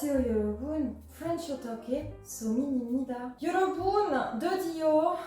안녕하세요 여러분, French 어떻게 소민입니다. 여러분, 드디어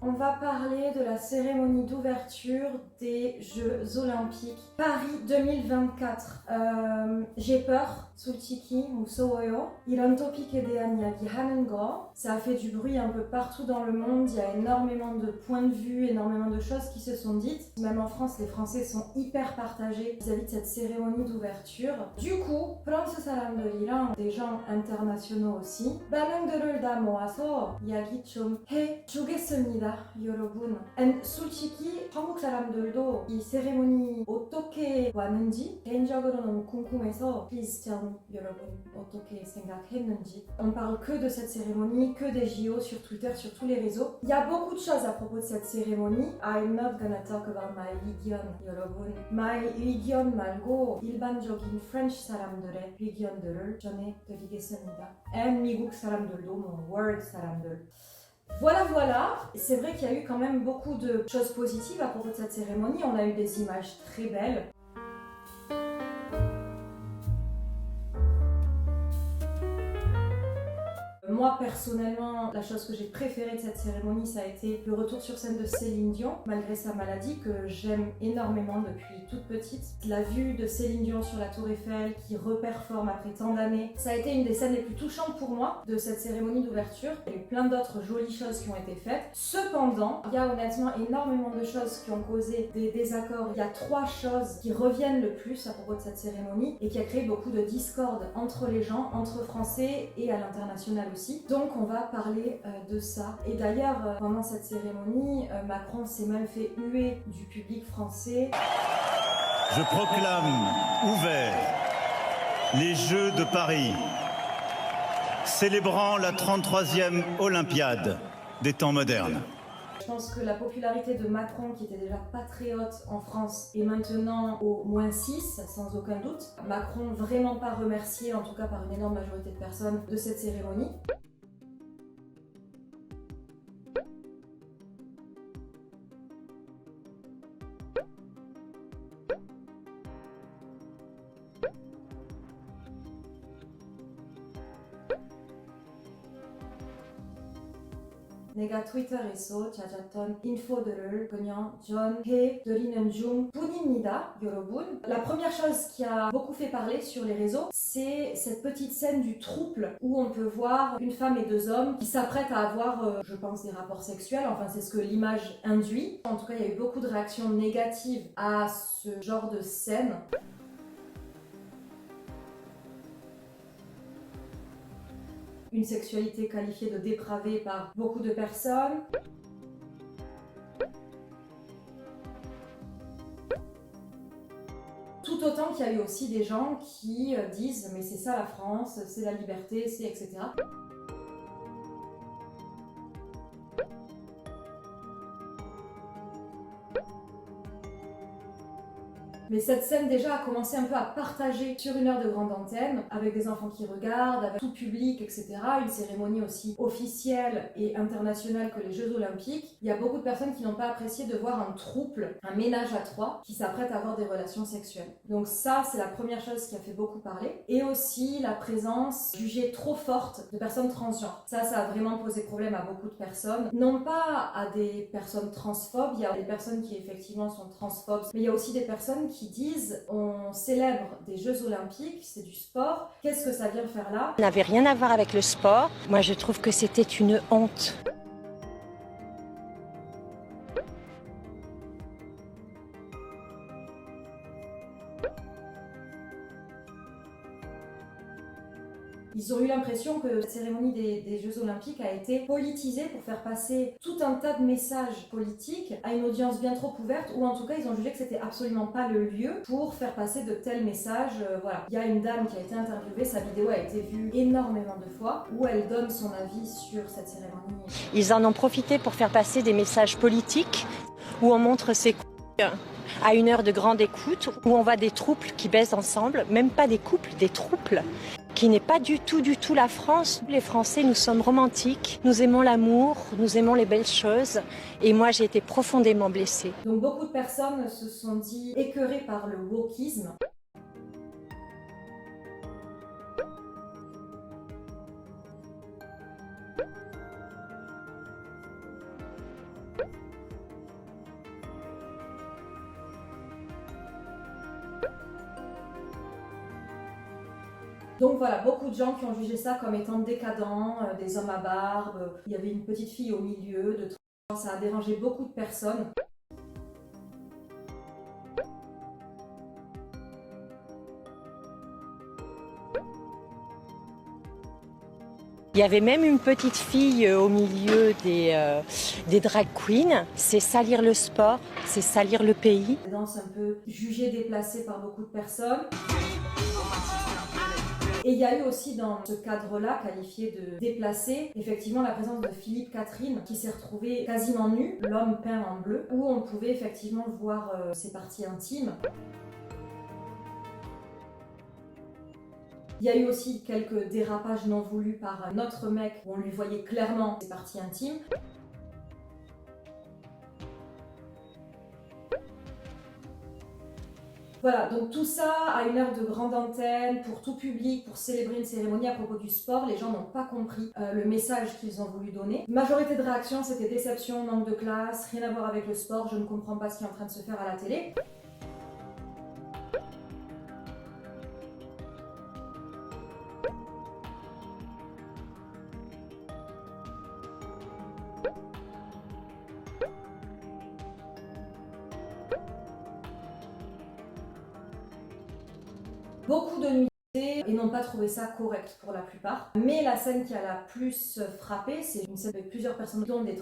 on va parler de la cérémonie d'ouverture des Jeux Olympiques Paris 2024. J'ai peur, 솔직히 무서워요. 이런 토픽에 대한 이야기 하는 거, ça a fait du bruit un peu partout dans le monde. Il y a énormément de points de vue, énormément de choses qui se sont dites. Même en France, les Français sont hyper partagés vis-à-vis de cette cérémonie d'ouverture. Du coup, 프랑스 사람들이랑 des gens internationaux aussi, 반응들을 다 모아서 이야기 좀 해주겠습니다. 여러분, 솔직히 한국 사람들도 이 세레모니 어떻게 왔는지 개인적으로 너무 궁금해서 please tell me 여러분 어떻게 생각했는지. On parle que de cette cérémonie, que des JO sur Twitter, sur tous les réseaux. Il y a beaucoup de choses à propos de cette cérémonie. I'm not gonna talk about my religion 여러분. My religion 말고 일반적인 French 사람들의 religion들을 전해드리겠습니다. And 미국 사람들도 뭐 world 사람들. Voilà, c'est vrai qu'il y a eu quand même beaucoup de choses positives à propos de cette cérémonie. On a eu des images très belles. Moi personnellement, la chose que j'ai préférée de cette cérémonie, ça a été le retour sur scène de Céline Dion, malgré sa maladie, que j'aime énormément depuis toute petite. La vue de Céline Dion sur la Tour Eiffel, qui reperforme après tant d'années, ça a été une des scènes les plus touchantes pour moi de cette cérémonie d'ouverture. Il y a eu plein d'autres jolies choses qui ont été faites. Cependant, il y a honnêtement énormément de choses qui ont causé des désaccords. Il y a 3 choses qui reviennent le plus à propos de cette cérémonie et qui a créé beaucoup de discorde entre les gens, entre Français et à l'international aussi. Donc on va parler de ça. Et d'ailleurs, pendant cette cérémonie, Macron s'est même fait huer du public français. Je proclame ouverts les Jeux de Paris, célébrant la 33e Olympiade des temps modernes. Je pense que la popularité de Macron, qui était déjà pas très haute en France, est maintenant au -6, sans aucun doute. Macron vraiment pas remercié, en tout cas par une énorme majorité de personnes, de cette cérémonie. 내가 트위터에서 찾았던 인포들을 그냥 전해드리는 중뿐입니다, 여러분. La première chose qui a beaucoup fait parler sur les réseaux, c'est cette petite scène du trouble où on peut voir une femme et 2 hommes qui s'apprêtent à avoir, je pense, des rapports sexuels. Enfin, c'est ce que l'image induit. En tout cas, il y a eu beaucoup de réactions négatives à ce genre de scène. Une sexualité qualifiée de dépravée par beaucoup de personnes. Tout autant qu'il y a eu aussi des gens qui disent « mais c'est ça la France, c'est la liberté, c'est etc. » Mais cette scène déjà a commencé un peu à partager sur 1 heure de grande antenne, avec des enfants qui regardent, avec tout public, etc. Une cérémonie aussi officielle et internationale que les Jeux Olympiques. Il y a beaucoup de personnes qui n'ont pas apprécié de voir un trouble, un ménage à 3, qui s'apprête à avoir des relations sexuelles. Donc ça, c'est la première chose qui a fait beaucoup parler. Et aussi la présence jugée trop forte de personnes transgenres. Ça a vraiment posé problème à beaucoup de personnes. Non pas à des personnes transphobes, il y a des personnes qui effectivement sont transphobes, mais il y a aussi des personnes qui disent on célèbre des Jeux Olympiques, c'est du sport, qu'est-ce que ça vient faire là? Ça n'avait rien à voir avec le sport. Moi, je trouve que c'était une honte. Ils ont eu l'impression que la cérémonie des Jeux Olympiques a été politisée pour faire passer tout un tas de messages politiques à une audience bien trop ouverte, ou en tout cas ils ont jugé que c'était absolument pas le lieu pour faire passer de tels messages. Voilà. Il y a une dame qui a été interviewée, sa vidéo a été vue énormément de fois, où elle donne son avis sur cette cérémonie. Ils en ont profité pour faire passer des messages politiques, où on montre ses couilles à 1 heure de grande écoute, où on voit des trouples qui baisent ensemble, même pas des couples, des trouples, qui n'est pas du tout la France. Les Français, nous sommes romantiques, nous aimons l'amour, nous aimons les belles choses, et moi j'ai été profondément blessée. Donc beaucoup de personnes se sont dit écœurées par le wokisme. Donc voilà, beaucoup de gens qui ont jugé ça comme étant décadent, des hommes à barbe, il y avait une petite fille au milieu, de ça a dérangé beaucoup de personnes. Il y avait même une petite fille au milieu des drag queens. C'est salir le sport, c'est salir le pays. Des danses un peu jugées déplacées par beaucoup de personnes. Et il y a eu aussi dans ce cadre-là, qualifié de déplacé, effectivement la présence de Philippe Catherine qui s'est retrouvé quasiment nu, l'homme peint en bleu, où on pouvait effectivement voir ses parties intimes. Il y a eu aussi quelques dérapages non voulus par notre mec où on lui voyait clairement ses parties intimes. Voilà, donc tout ça à une heure de grande antenne, pour tout public, pour célébrer une cérémonie à propos du sport, les gens n'ont pas compris le message qu'ils ont voulu donner. Majorité de réactions, c'était déception, manque de classe, rien à voir avec le sport, je ne comprends pas ce qui est en train de se faire à la télé. Beaucoup de nudité et n'ont pas trouvé ça correct pour la plupart. Mais la scène qui a la plus frappé, c'est une scène avec plusieurs personnes dont des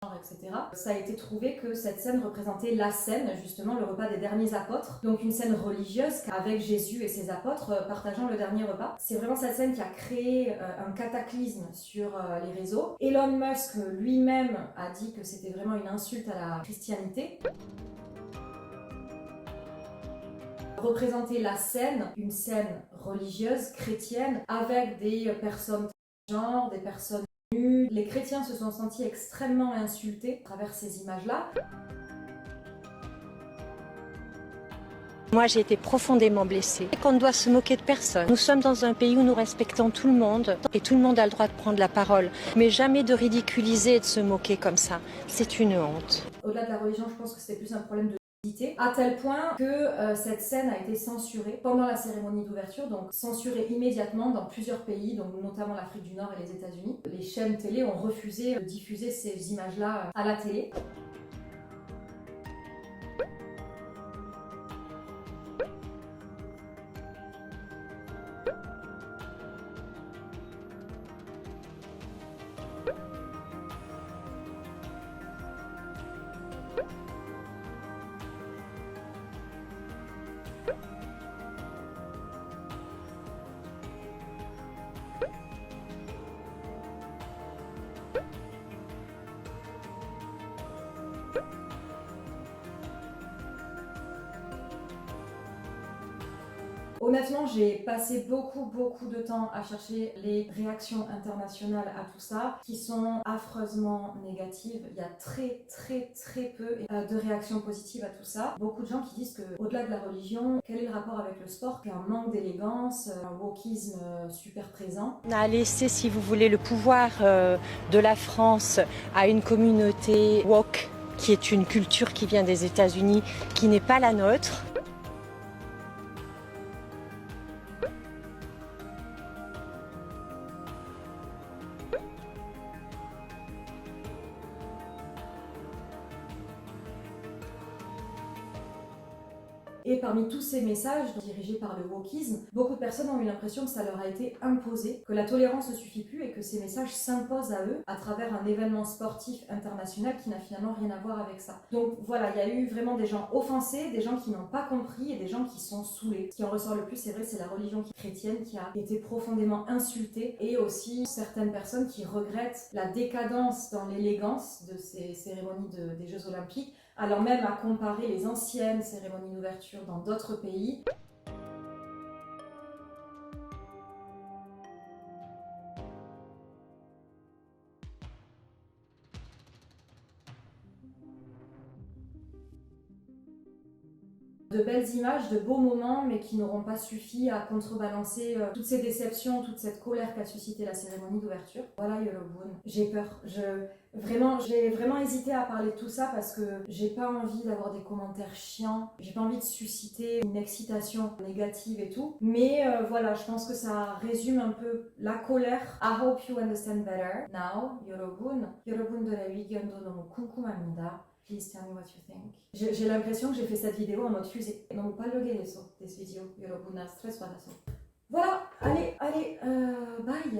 transgenres, etc. Ça a été trouvé que cette scène représentait la scène, justement le repas des derniers apôtres. Donc une scène religieuse avec Jésus et ses apôtres partageant le dernier repas. C'est vraiment cette scène qui a créé un cataclysme sur les réseaux. Elon Musk lui-même a dit que c'était vraiment une insulte à la christianité. Représenter la scène, une scène religieuse, chrétienne, avec des personnes transgenres, des personnes nues. Les chrétiens se sont sentis extrêmement insultés à travers ces images-là. Moi, j'ai été profondément blessée. Et qu'on doit se moquer de personne. Nous sommes dans un pays où nous respectons tout le monde et tout le monde a le droit de prendre la parole. Mais jamais de ridiculiser et de se moquer comme ça. C'est une honte. Au-delà de la religion, je pense que c'était plus un problème de à tel point que cette scène a été censurée pendant la cérémonie d'ouverture, donc censurée immédiatement dans plusieurs pays, donc notamment l'Afrique du Nord et les États-Unis. Les chaînes télé ont refusé de diffuser ces images-là à la télé. Honnêtement, j'ai passé beaucoup de temps à chercher les réactions internationales à tout ça, qui sont affreusement négatives. Il y a très peu de réactions positives à tout ça. Beaucoup de gens qui disent que, au-delà de la religion, quel est le rapport avec le sport? Qu'il y a un manque d'élégance, un wokisme super présent. On a laissé, si vous voulez, le pouvoir de la France à une communauté woke, qui est une culture qui vient des États-Unis, qui n'est pas la nôtre. Et parmi tous ces messages dirigés par le wokisme, beaucoup de personnes ont eu l'impression que ça leur a été imposé, que la tolérance ne suffit plus et que ces messages s'imposent à eux à travers un événement sportif international qui n'a finalement rien à voir avec ça. Donc voilà, il y a eu vraiment des gens offensés, des gens qui n'ont pas compris et des gens qui sont saoulés. Ce qui en ressort le plus, c'est vrai, c'est la religion chrétienne qui a été profondément insultée et aussi certaines personnes qui regrettent la décadence dans l'élégance de ces cérémonies des Jeux Olympiques, allant même à comparer les anciennes cérémonies d'ouverture dans d'autres pays. de belles images, de beaux moments, mais qui n'auront pas suffi à contrebalancer toutes ces déceptions, toute cette colère qu'a suscité la cérémonie d'ouverture. Voilà Yeroboun, j'ai peur. J'ai vraiment hésité à parler de tout ça parce que j'ai pas envie d'avoir des commentaires chiants, j'ai pas envie de susciter une excitation négative et tout. Mais voilà, je pense que ça résume un peu la colère. I hope you understand better now, Yeroboun. Yeroboun de la Wigyondo no Kunkumamida. Please tell me what you think. J'ai l'impression que j'ai fait cette vidéo en mode fusée. Non, pas le gay eso, des vidéos. Yeroboun stress pas. Voilà, allez, bye.